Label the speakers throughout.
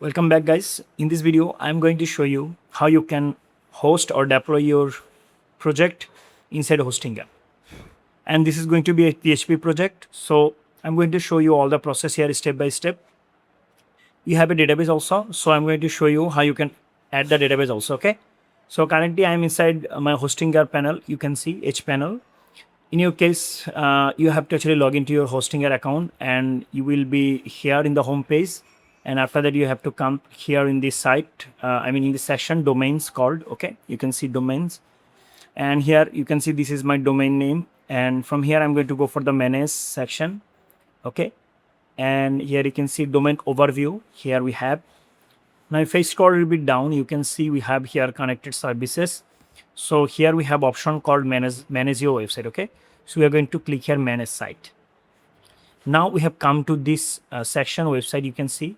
Speaker 1: Welcome back, guys. In this video, I'm going to show you how you can host or deploy your project inside hosting app. And this is going to be a PHP project. So I'm going to show you all the process here step by step. You have a database also. So I'm going to show you how you can add the database also. Okay. So currently I'm inside my hosting app panel. You can see hPanel. In your case, you have to actually log into your hosting account and you will be here in the home page. And after that, you have to come here in this site, in this section, domains called, okay? You can see domains. And here you can see this is my domain name. And from here, I'm going to go for the manage section, okay? And here you can see domain overview. Here we have. Now, if I scroll a little bit down, you can see we have here connected services. So here we have option called manage your website, okay? So we are going to click here manage site. Now we have come to this section website, you can see.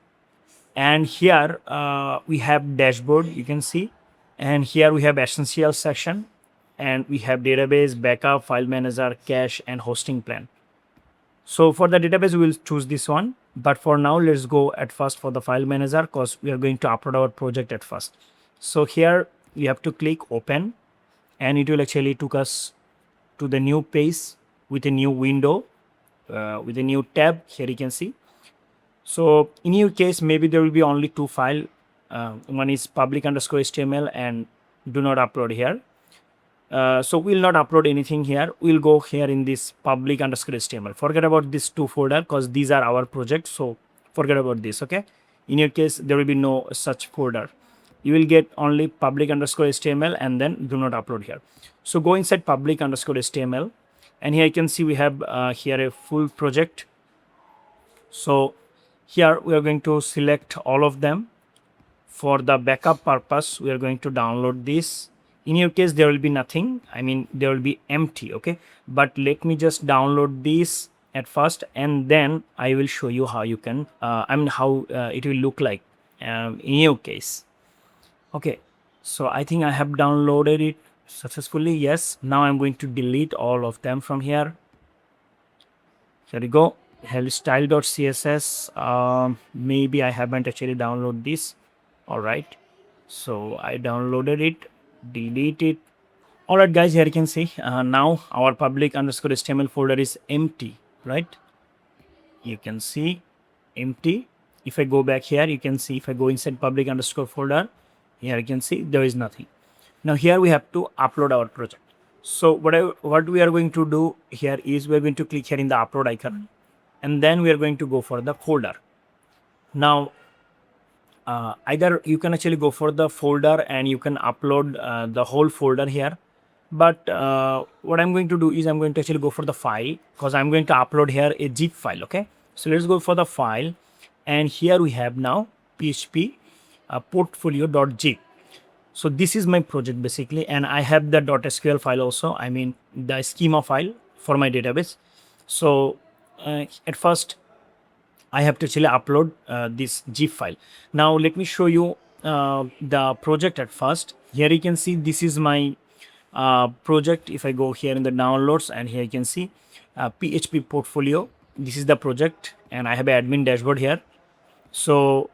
Speaker 1: And here we have dashboard, you can see. And here we have essential section. And we have database, backup, file manager, cache, and hosting plan. So for the database, we will choose this one. But for now, let's go at first for the file manager because we are going to upload our project at first. So here we have to click open and it will actually take us to the new page with a new window, with a new tab. Here you can see. So in your case, maybe there will be only two files. One is public_html and do not upload here. So we'll not upload anything here. We'll go here in this public_html. Forget about these two folder because these are our project. So forget about this, okay? In your case, there will be no such folder. You will get only public_html and then do not upload here. So go inside public_html and here you can see we have here a full project. So here we are going to select all of them. For the backup purpose, we are going to download this. In your case, there will be nothing. There will be empty, okay? But let me just download this at first and then I will show you how you can, how it will look like in your case. Okay, so I think I have downloaded it successfully. Yes, now I'm going to delete all of them from here. Here we go. Style.css. Maybe I haven't actually downloaded this. All right, so I downloaded it, delete it. All right, guys, here you can see now our public_html folder is empty, right? You can see empty. If I go back here, you can see if I go inside public_folder, here you can see there is nothing. Now here we have to upload our project. So what we are going to do here is we are going to click here in the upload icon and then we are going to go for the folder. Now either you can actually go for the folder and you can upload the whole folder here. But what I'm going to do is I'm going to actually go for the file because I'm going to upload here a zip file, okay? So let's go for the file and here we have now php portfolio.zip. So this is my project basically and I have the .sql file also, the schema file for my database. So at first I have to actually upload this zip file. Now let me show you the project at first. Here you can see this is my project. If I go here in the downloads and here you can see PHP portfolio. This is the project and I have an admin dashboard here. So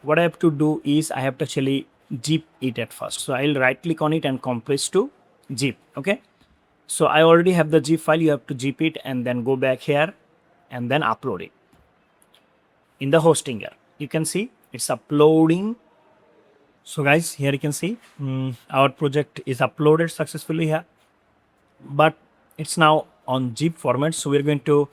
Speaker 1: what I have to do is I have to actually zip it at first. So I'll right click on it and compress to zip, okay? So I already have the zip file. You have to zip it and then go back here and then upload it. In the hosting here, you can see it's uploading. So guys, here you can see our project is uploaded successfully here, but it's now on zip format. So we're going to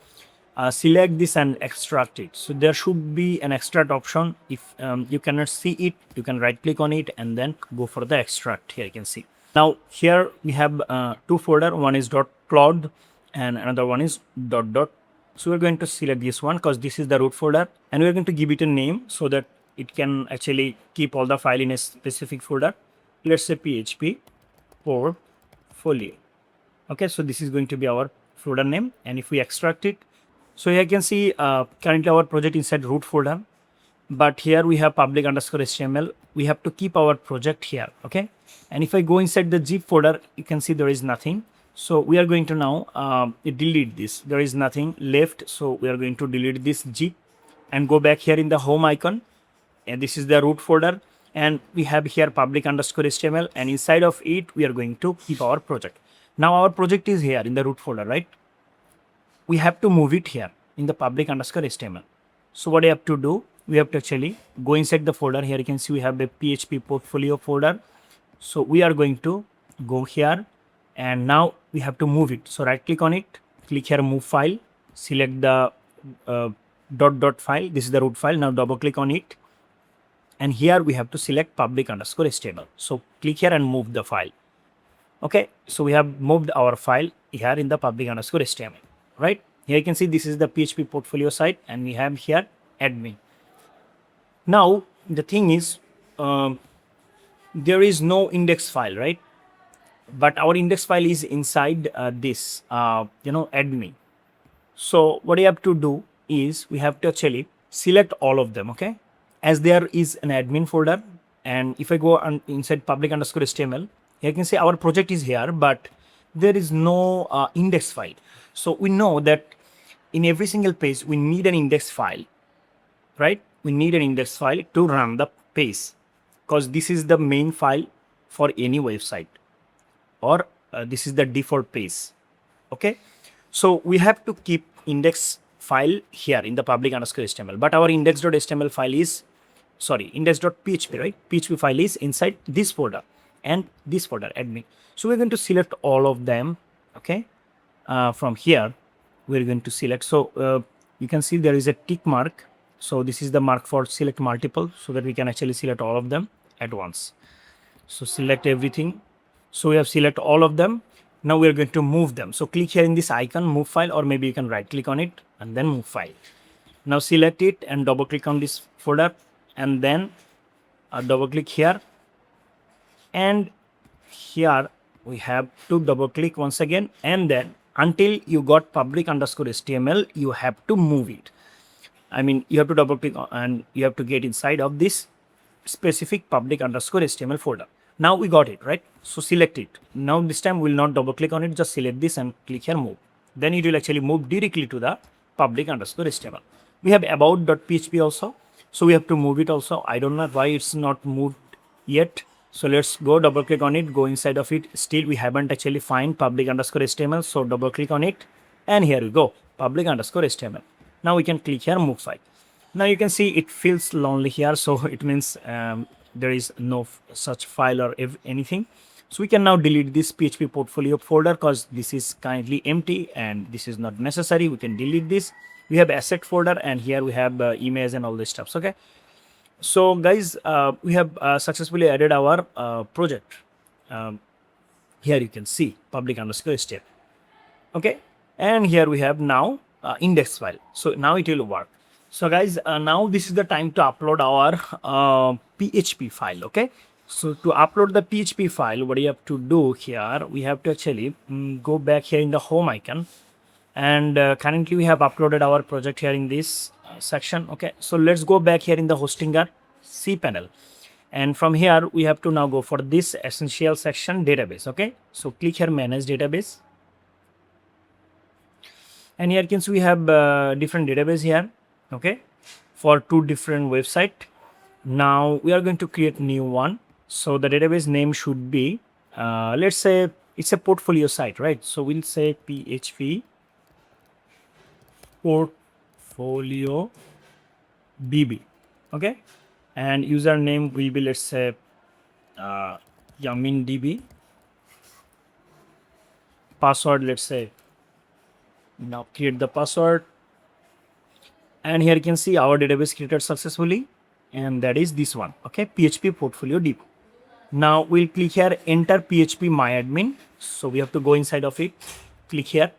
Speaker 1: select this and extract it. So there should be an extract option. If you cannot see it, you can right click on it and then go for the extract. Here you can see. Now here we have two folder. One is .cloud and another one is .dot. So we're going to select this one because this is the root folder and we're going to give it a name so that it can actually keep all the file in a specific folder. Let's say PHP portfolio. Okay, so this is going to be our folder name and if we extract it, so here you can see currently our project inside root folder, but here we have public_html. We have to keep our project here, okay? And if I go inside the zip folder, you can see there is nothing. So we are going to now delete this. There is nothing left. So we are going to delete this zip and go back here in the home icon and this is the root folder, and we have here public underscore HTML, and inside of it we are going to keep our project. Now our project is here in the root folder, right? We have to move it here in the public underscore HTML. So what I have to do, we have to actually go inside the folder. Here you can see we have a PHP portfolio folder. So we are going to go here, and now we have to move it. So right click on it, click here move file, select the dot file. This is the root file. Now double click on it, and here we have to select public underscore HTML. So click here and move the file. Okay, so we have moved our file here in the public underscore HTML, right? Here you can see this is the PHP portfolio site, and we have here admin. Now the thing is, there is no index file, right? But our index file is inside this, admin. So what you have to do is we have to actually select all of them, okay? As there is an admin folder, and if I go inside public underscore HTML, here you can see our project is here, but there is no index file. So we know that in every single page we need an index file, right? We need an index file to run the page, because this is the main file for any website, or this is the default page. Okay, so we have to keep index file here in the public underscore HTML, but our index.html file is, index.php, right? PHP file is inside this folder and this folder admin. So we're going to select all of them. Okay, from here we're going to select. So you can see there is a tick mark. So this is the mark for select multiple, so that we can actually select all of them at once. So select everything. So we have select all of them. Now we are going to move them. So click here in this icon, move file, or maybe you can right click on it and then move file. Now select it and double click on this folder, and then double click here, and here we have to double click once again, and then until you got public underscore HTML, you have to move it. I mean, you have to double click and you have to get inside of this specific public underscore HTML folder. Now we got it, right? So select it. Now this time we'll not double click on it, just select this and click here move. Then it will actually move directly to the public underscore HTML. We have about.php also. So we have to move it also. I don't know why it's not moved yet. So let's go double click on it, go inside of it. Still we haven't actually find public underscore HTML. So double click on it, and here we go, public underscore HTML. Now we can click here move file. Now you can see it feels lonely here, so it means there is no such file or anything. So we can now delete this PHP portfolio folder, because this is currently empty and this is not necessary. We can delete this. We have asset folder, and here we have image and all this stuff. Okay, so guys, we have successfully added our project. Here you can see public underscore HTML. Okay, and here we have now index file. So now it will work. So guys, now this is the time to upload our PHP file. Okay, so to upload the PHP file, what you have to do here, we have to actually go back here in the home icon, and currently we have uploaded our project here in this section. Okay, so let's go back here in the hosting cPanel, and from here we have to now go for this essential section, database. Okay, so click here manage database, and here you can see we have different database here. Okay, for two different website. Now we are going to create new one. So the database name should be, let's say it's a portfolio site, right? So we'll say PHP portfolio DB. Okay, and username will be, let's say Yamin DB. Password, let's say, now create the password. And here you can see our database created successfully, and that is this one. Okay, PHP portfolio DB. Now we'll click here enter PHP myadmin. So we have to go inside of it, click here.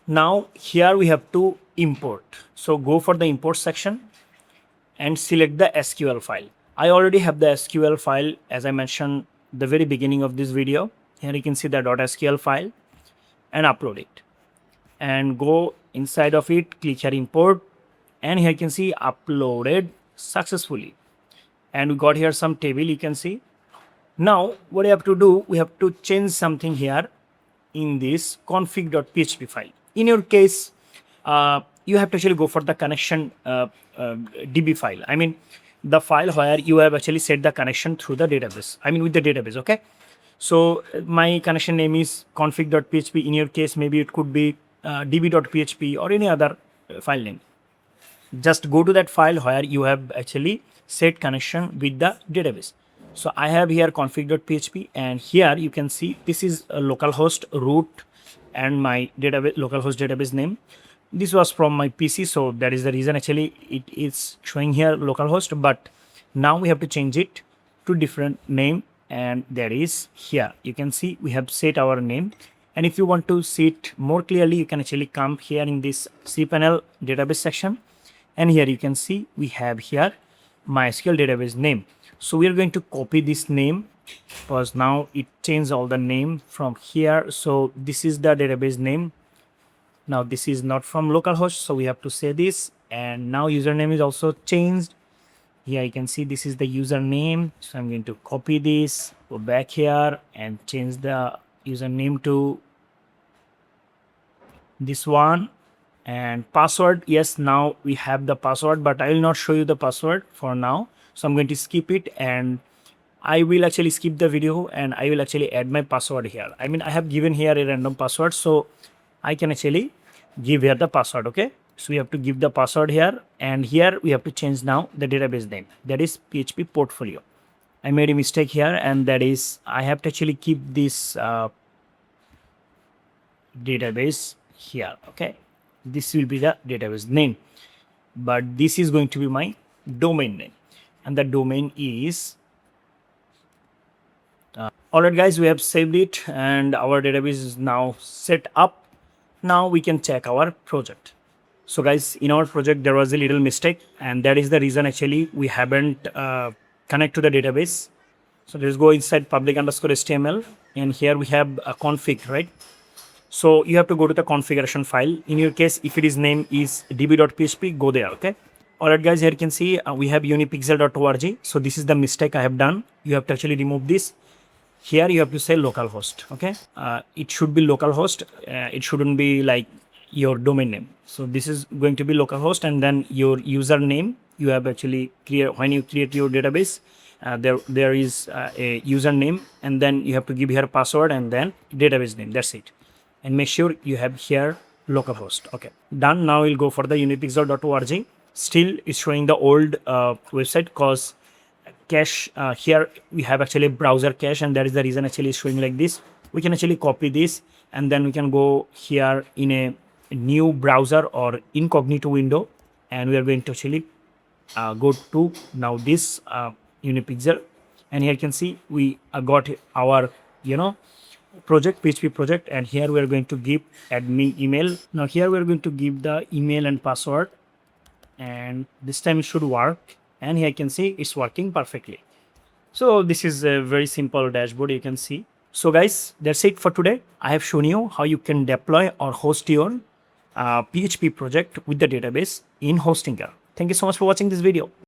Speaker 1: Now here we have to import. So go for the import section and select the SQL file. I already have the SQL file, as I mentioned the very beginning of this video. Here you can see the .SQL file, and upload it, and go inside of it, click here import, and here you can see uploaded successfully, and we got here some table you can see. Now what you have to do, we have to change something here in this config.php file. In your case, you have to actually go for the connection DB file. I mean, the file where you have actually set the connection through the database. I mean with the database, okay? So my connection name is config.php. In your case, maybe it could be db.php or any other file name. Just go to that file where you have actually set connection with the database. So I have here config.php, and here you can see this is a localhost root and my database localhost database name. This was from my PC, so that is the reason actually it is showing here localhost, but now we have to change it to different name, and that is here. You can see we have set our name, and if you want to see it more clearly, you can actually come here in this cPanel database section, and here you can see we have here MySQL database name. So we are going to copy this name because now it changed all the name from here. So this is the database name. Now this is not from localhost, so we have to say this, and now username is also changed. Here you can see this is the username, so I'm going to copy this, go back here and change the username to this one. And password, yes, now we have the password, but I will not show you the password for now, so I'm going to skip it, and I will actually skip the video and I will actually add my password here. I mean I have given here a random password, so I can actually give here the password. Okay, so we have to give the password here, and here we have to change now the database name, that is PHP portfolio. I made a mistake here, and that is I have to actually keep this database here. Okay, this will be the database name, but this is going to be my domain name, and the domain is alright guys, we have saved it and our database is now set up. Now we can check our project. So guys, in our project there was a little mistake, and that is the reason actually we haven't connect to the database. So let's go inside public_html, and here we have a config, right? So you have to go to the configuration file. In your case, if it is name is db.php, go there. Okay, alright guys, here you can see we have unipixel.org. So this is the mistake I have done. You have to actually remove this. Here you have to say localhost. Okay, it should be localhost. It shouldn't be like your domain name. So this is going to be localhost, and then your username you have actually create when you create your database. There is a username, and then you have to give here password and then database name. That's it, and make sure you have here localhost. Okay, done. Now we'll go for the unipixel.org. Still it's showing the old website because cache here we have actually browser cache, and that is the reason actually it's showing like this. We can actually copy this, and then we can go here in a new browser or incognito window, and we are going to actually go to now this unipixel, and here you can see we got our project, PHP project, and here we are going to give admin email. Now here we are going to give the email and password, and this time it should work, and here you can see it's working perfectly. So this is a very simple dashboard you can see. So guys, that's it for today. I have shown you how you can deploy or host your PHP project with the database in Hostinger. Thank you so much for watching this video.